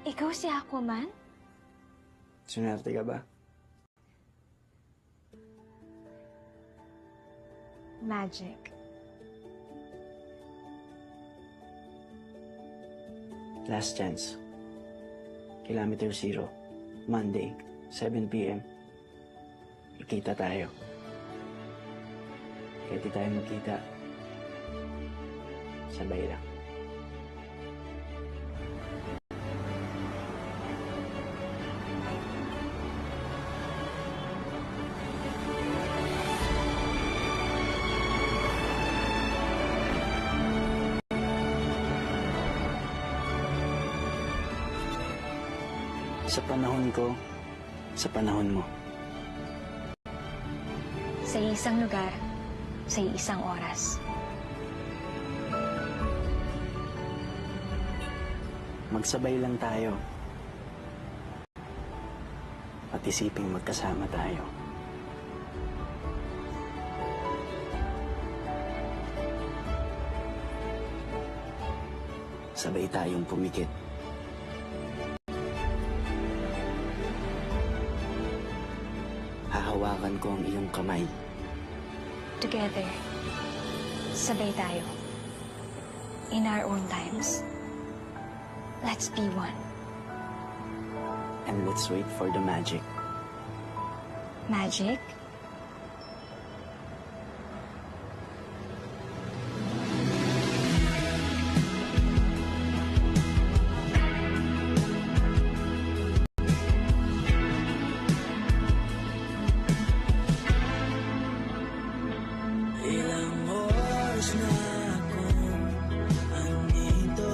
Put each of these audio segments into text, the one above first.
Ikaw si Aquaman? Sunerte ka ba? Magic. Last chance. Kilometer 0. Monday, 7 p.m. Ikita tayo. Kahit di tayo magkita, sabay lang. Sa panahon ko, sa panahon mo. Sa isang lugar, sa isang oras. Magsabay lang tayo. At isiping magkasama tayo. Sabay tayong pumikit. Hahawakan ko ang iyong kamay. Together, sabay tayo. In our own times. Let's be one. And let's wait for the magic. Magic? Ilang oras na akong andito,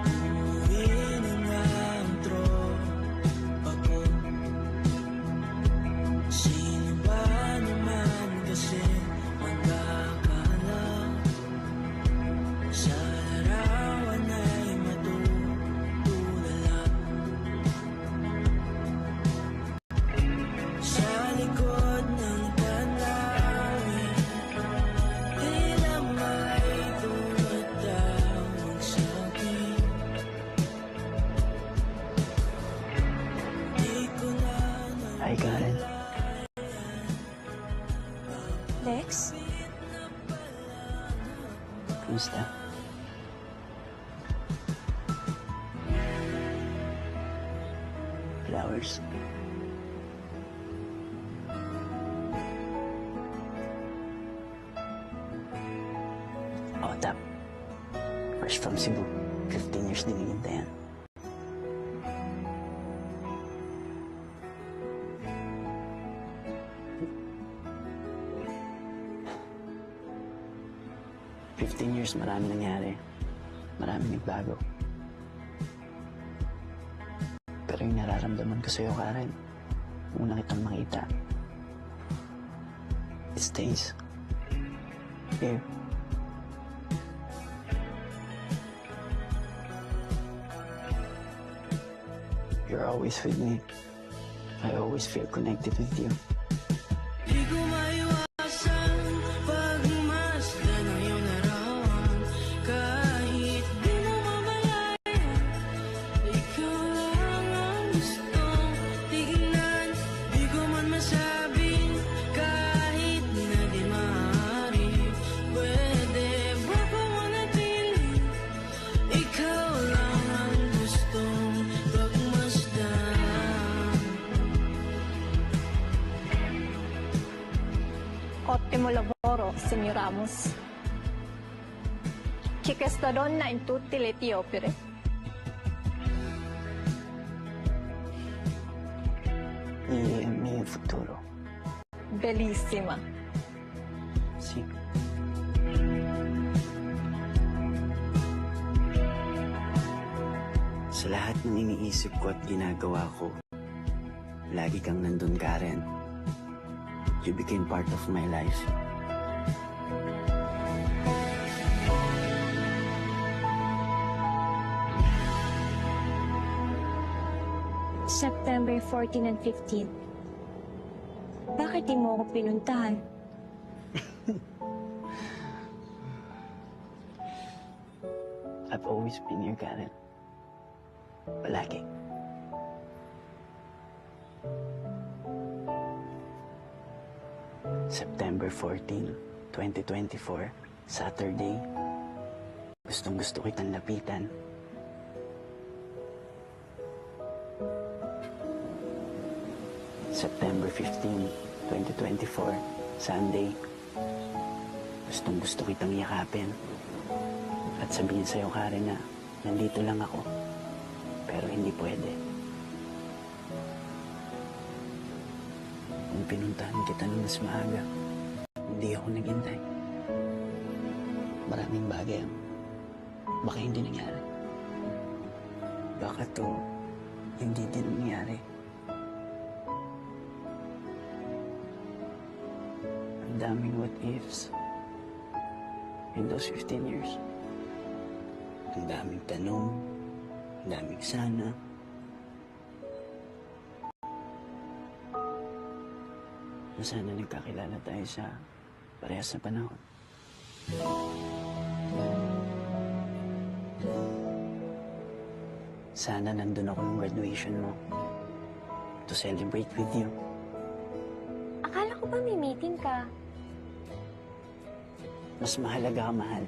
umuwi ng antro ako. Sino ba naman kasi magkakala sa larawan ay matutulala? Sa likod ng tanawin, tila may tumatawag sa'kin. Di ko na Hi, Karen. Lex? Kumusta? Flowers. Otap. Fresh from Cebu. 15 years din hinihintay yan. Years, marami nangyari. Marami nagbago. Pero yung nararamdaman ko sa'yo, Karen, una kitang makita. It stays. Here. You're always with me. I always feel connected with you. Di ko maiwasan pagmasdan ang iyong larawan. Kahit di mo mamalayan, ikaw lang ang gustong tignan. Di ko man masabing kahit na di maaari. Pwede ba pamanatili? Ikaw lang ang gustong pagmasdan. Ottimo lavoro, signor Ramos. Ci questa donna in tutte le tue opere. Y mi futuro. Bellissima. Sí. Sa lahat ng iniisip ko at ginagawa ko, lagi kang nandun, Karen. You became part of my life. September 14 and 15. Bakit di mo ako pinuntahan? I've always been here, Karen. Palagi. September 14, 2024, Saturday. Gustong-gusto kitang lapitan. September 15, 2024, Sunday. Gustong-gusto kitang yakapin. At sabihin sa'yo, Karen, na nandito lang ako. Pero hindi pwede. Kung pinuntahan kita ng mas maaga, hindi ako naghintay. Maraming bagay ang baka hindi nangyari. Baka to hindi din nangyari. Ang daming what ifs in those 15 years. Ang daming tanong, ang daming sana. Na sana nagkakilala tayo sa parehas na panahon. Sana nandun ako ng graduation mo to celebrate with you. Akala ko ba may meeting ka? Mas mahalaga ka, mahal.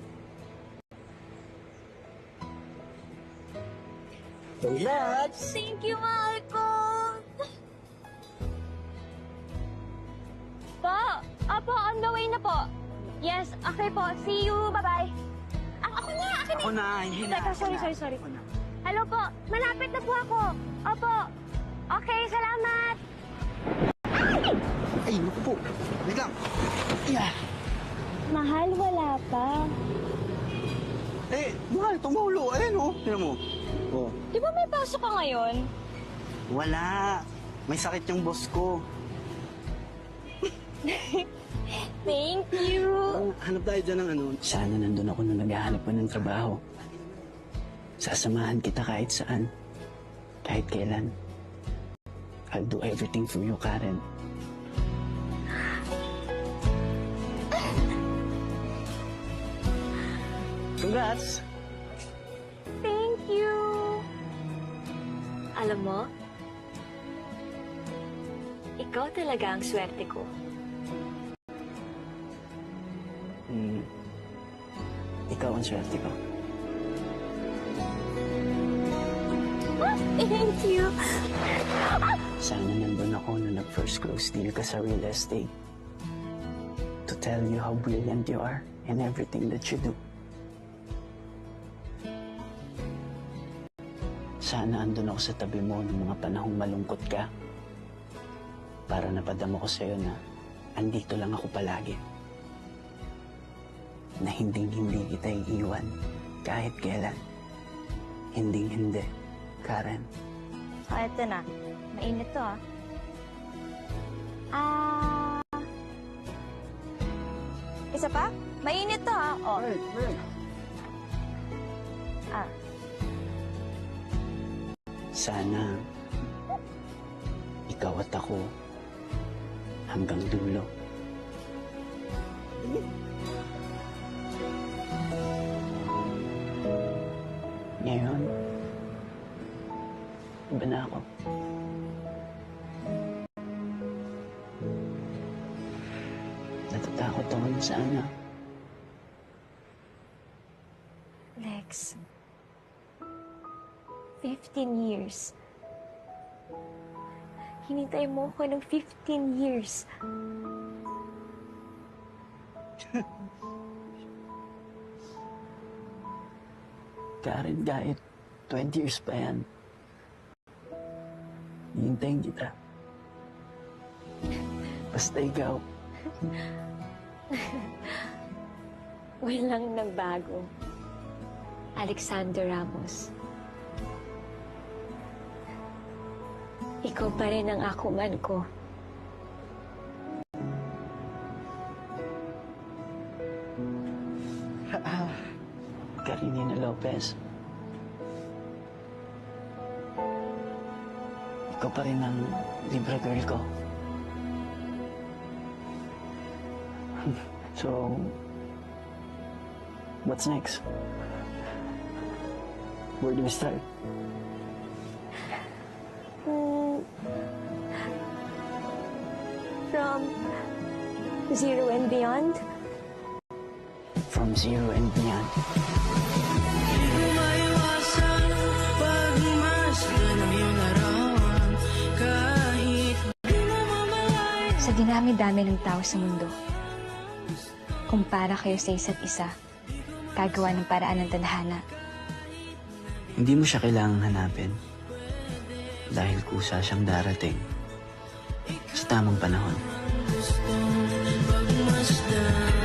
Congrats! Thank you, mahal ko! Po! Opo, on the way na po. Yes, okay po. See you. Bye-bye. Ako na! Ako na, hindi na. Teka, sorry. Hello po. Malapit na po ako. Opo. Okay, salamat. Ay, naku po. Wait lang. Yeah. Mahal, wala pa. Eh, mahal, tumulo. Ayan, oh. Tignan mo. Oh. Di ba may pasok ka ngayon? Wala. May sakit yung boss ko. Thank you. Hanap tayo dyan ng ano. Sana nandun ako nung naghahanap pa ng trabaho. Sasamahan kita kahit saan. Kahit kailan. I'll do everything for you, Karen. Congrats! Thank you. Alam mo, ikaw talaga ang swerte ko. Ikaw ang swerte ko. Thank you. Sana nandun ako nung nag-first close deal ka sa real estate. To tell you how brilliant you are in everything that you do. Sana andun ako sa tabi mo ng mga panahong malungkot ka. Para napadama ko sa'yo na andito lang ako palagi. Na hindi kita iiwan kahit kailan. Hindi, Karen. Eto na. Mainit to, isa pa? Mainit to, Oh. Sana ikaw at ako hanggang dulo. Ngayon, iba na ako. Natatakot ako na sana. Lex, 15 years. Hinintay mo ko ng 15 years. Karen, kahit 20 years pa yan, hihintayin kita. Basta ikaw. Walang nagbago. Alexander Ramos. Ikaw pa rin ang akuman ko. Karenina Lopez. Ikaw pa rin ang Libra girl ko. So, what's next? Where do we start? from Zero and Beyond. From Zero and Beyond. Di ko maiwasan pagmasdan ang iyong larawan. Kahit di mo mamalayan. Sa dinami-dami ng tao sa mundo, kumpara kayo sa isa't isa, gagawa ng paraan ng tadhana. Hindi mo siya kailangang hanapin. Dahil kusa siyang darating sa tamang panahon. Gustong pagmasdan.